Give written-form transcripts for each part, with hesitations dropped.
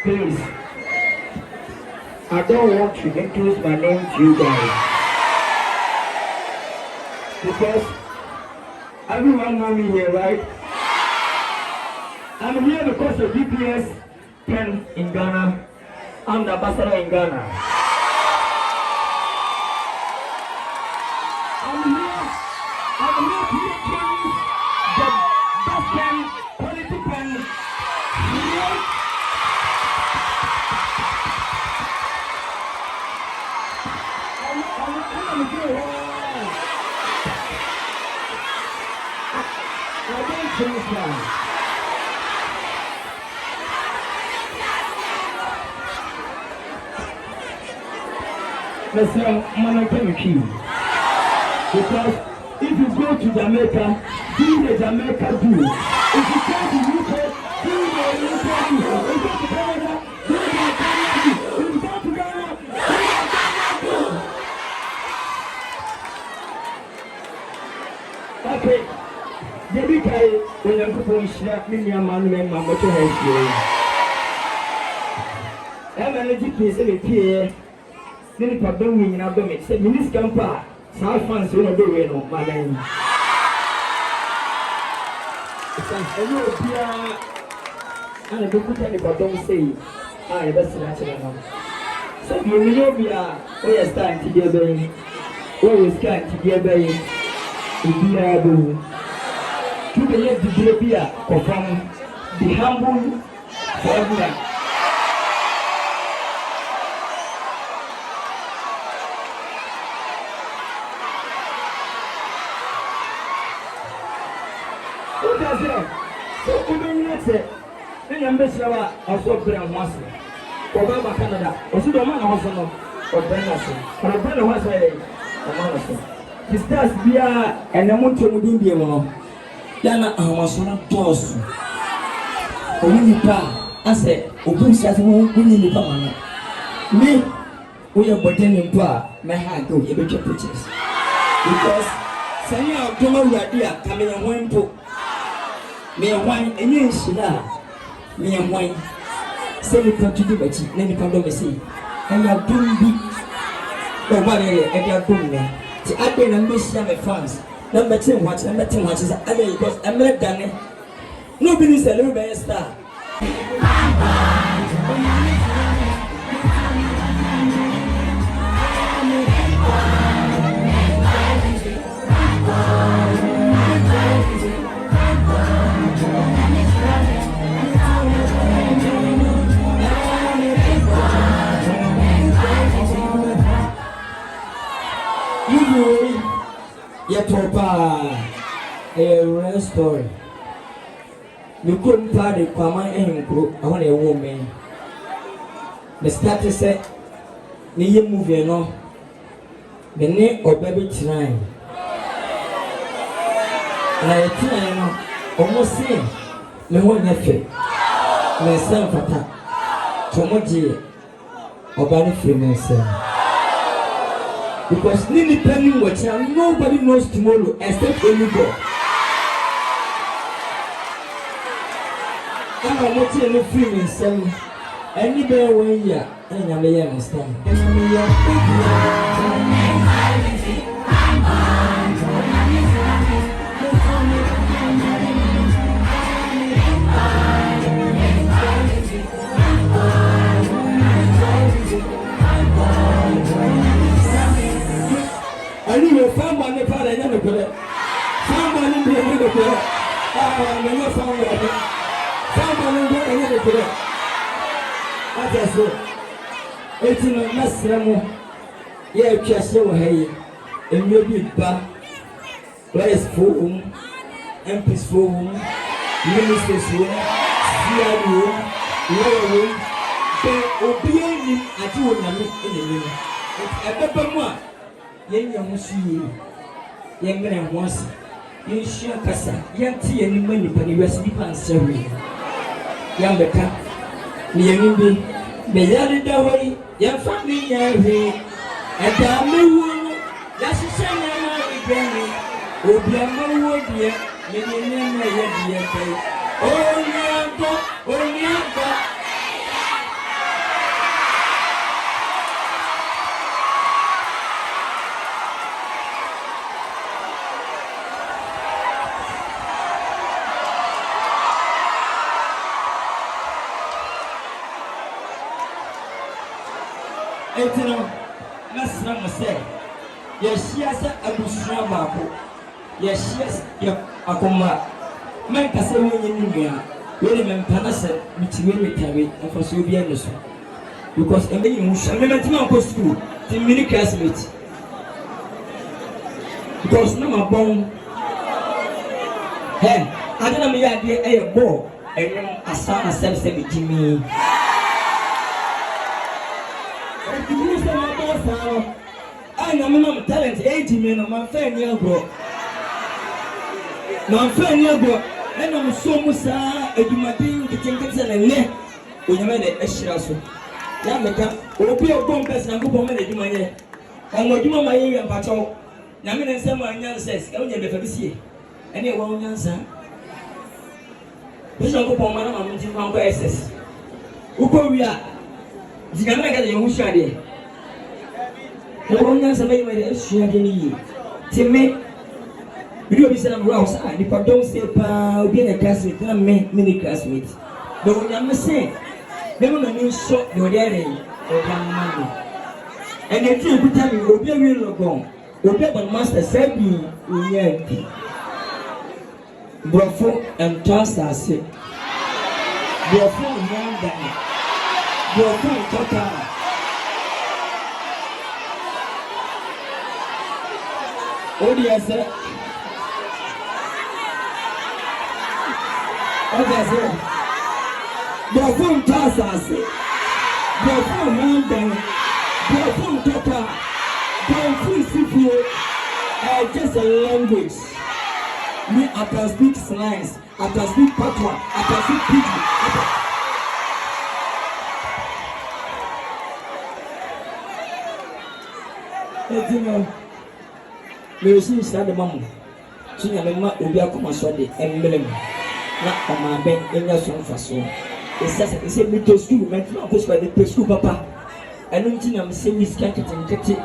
Please, I don't want to introduce my name to you guys because everyone knows me here, right? I'm here because of GPS 10 in Ghana. I'm the ambassador in Ghana. I'm here to introduce the best pen, quality pen. Let's say man can kill because if you go to Jamaica, do the Jamaica do. If you come to UK, do the UK do. If you go to Canada, do the Canada do. If you go to Ghana, do the Ghana do. Okay. Debi kai Onyankopon hira me nuaman me ma moto ha hira. Ema na GP se me pie. Ni pa don wi nyina do me se minis campa sa fans we no do we no ma dan. San eno bia ana do kuta ni pa don sei. Ah e best na chele no. So you know bia we are starting to dey be. We scan to dey be. Bia do. To the left, the beer, perform, be humble for everyone. Who does it? So women say then I'm best shower also brand once. Obama Canada. Also the man also no or Brennerson. Or Brenner was a man. The stars be and I want to within the one. Yana Amazon toss. Only pa. I said, Open as winning the power. Me, we are button in pa. My hand go a bit of pictures. Because Sanya October Radia coming and one to me a wine and you shilla. Me a wine. Say you come to do it, then you come to see. And you are doing big. But what area and you are doing me. The admin and Miss Yammy France. Number 10 watch, number 10 watches. I mean, because I'm not done it. Nobody's a little bit star. Yet, a real story. You couldn't party Kwama and group on a woman. The status said, "Me movie no, the name of baby trying." I try almost seen me one nephew, my son Fata, Tomoji, or Barry Freeman. Because depending what nobody knows tomorrow except only God. I'm not telling free myself. Any bear when ya and I may understand. I knew a farm on the part I never could have. Someone in the other could have. I never found it. Someone in the other could have. I just said, it's in a mess. Yeah, just so hey, and maybe back. Place for home, MP's for home, minister's room, CR room, lower room. They obey him at you in the room. It's a better one. Yen young see young man once. Yen share Cassa, young tea and money for the rest of the survey. Young Becca, Niambi, the Yadi Daway, young family, Yari, and Damu, Yassana, Granny, Obiamo, dear, Million, oh, Yamba, oh, Yamba. Etino, let's not say, yes, yes, I will share Babu. Yes, yes, a comma. Make us a woman, William Panasa, which will carry and for so be honest. Because a million shall never go to school, the mini classmates. Because no more bone. Hey, I don't know me idea a ball, and a son of 770 I am talent 80 men of my family, bro. My family, bro, and I'm so musa, and you might be to take it and neck when you made a shirasso. Yamaka, will be a bomb person and go home and do my hair. And what you want my area and patrol. Yamin and someone says, I will never see any one answer. This is a woman, I'm in my SS. Ukoria, the American, you wish I did. No one else made my share to me. You be some rouse, and if I don't say, being a classmate, I'm many classmates. But when I'm saying, never know shot your daddy or young man. And if you could tell me, will be a real gone, will be a master said me, Yankee. Brofo and trust us. Brofo young daddy. Brofo total. Oh, dear, sir. Okay, sir. Your phone tells us. Your phone Monday. Your phone Tata. Your phone CPA. Just a language. Me, I can speak science. I can speak patois. I can speak pidgin. You know, me see the mom. She and my will be a common Sunday and million. Not on my bed in your son for so. It's a little school, meant not push by the school, papa. I don't think I'm saying this cat and get it.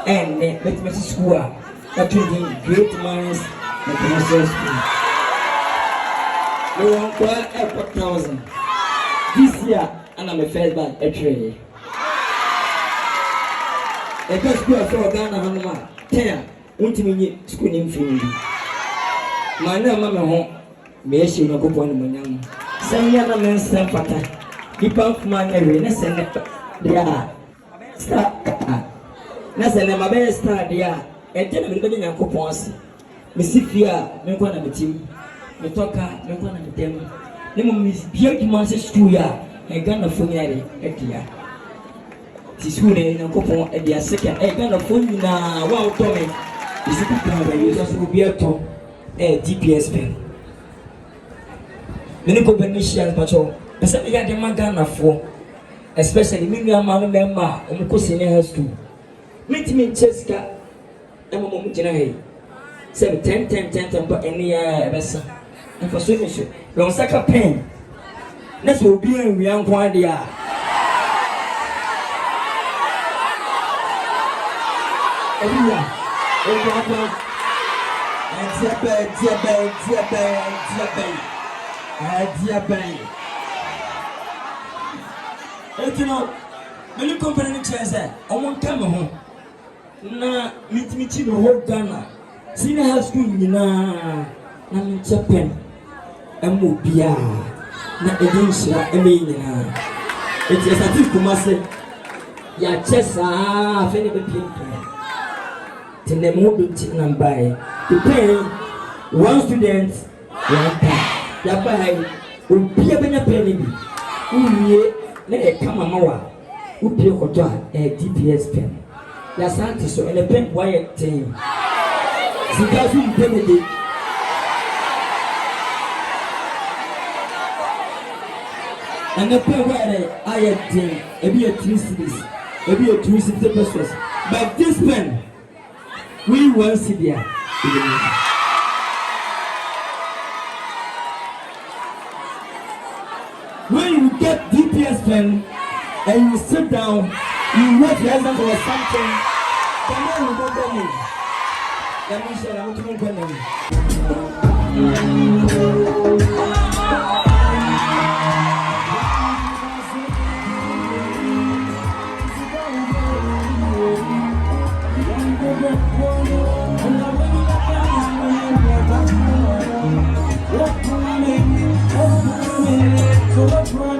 And let me school. That great minds and commercial school. We won't go 1,000 this year, and I'm a first band actually. I just go for Ghana Hanuma. 10 ultimate school in Finland. My name, Mamma home. May she not go on the young. Some young men stand for that. Keep up my awareness and they are. Start. Nasa my best start there. And tell me the young coupons. Missifia, me one of the team. Me talker, me one of them. The Miss Beauty Master School, and Ghana Funari, Etia. This school in a coupon at their second, a Ghana Funina, wow, Tommy. The second time I use us will be a top GPS pen. Many Copenhagen patrol, but some got the Magana for, especially Minga Mamma, and Cosine has to. Meet me, Cheska, and Mamma General. 7, 10, 10, 10, 10, but any vessel. And for swimming, don't sack a pen. That's what we are young one day. You know, when you compare the chairs, I won't come home. Na meet the whole Ghana. Senior high school, na Japan. Amubia. Na Edinshire, Emina. It is a tip to master. Ya chess, if anybody to the movement number. To pay one student, one time. Ya buy, will be a penny. Let a come a mower. Who pay a DPS pen. Ya Santi so and a pen wire team. She doesn't penny. And the pen where I had team, a be a 3 cities, a be a 2 city pesos. But this pen, we will see there. When you get DPS pen and you sit down, you wait your husband for something. Come on, you don't get me. Let me share. I'm going to go now. What